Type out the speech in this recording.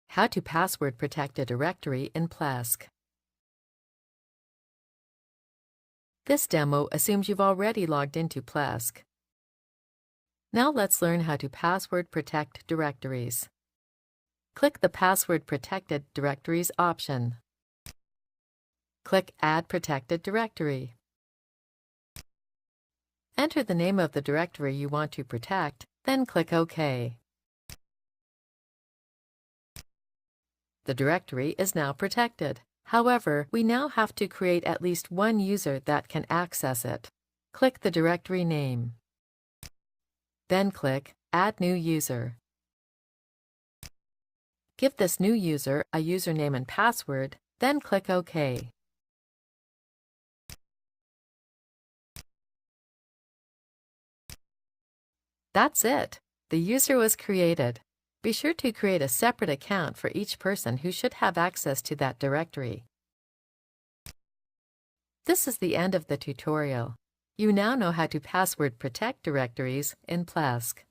How to password protect a directory in Plesk. This demo assumes you've already logged into Plesk. Now let's learn how to password protect directories. Click the Password Protected Directories option. Click Add Protected Directory. Enter the name of the directory you want to protect, then click OK. The directory is now protected. However, we now have to create at least one user that can access it. Click the directory name. Then click Add New User. Give this new user a username and password, then click OK. That's it. The user was created. Be sure to create a separate account for each person who should have access to that directory. This is the end of the tutorial. You now know how to password protect directories in Plesk.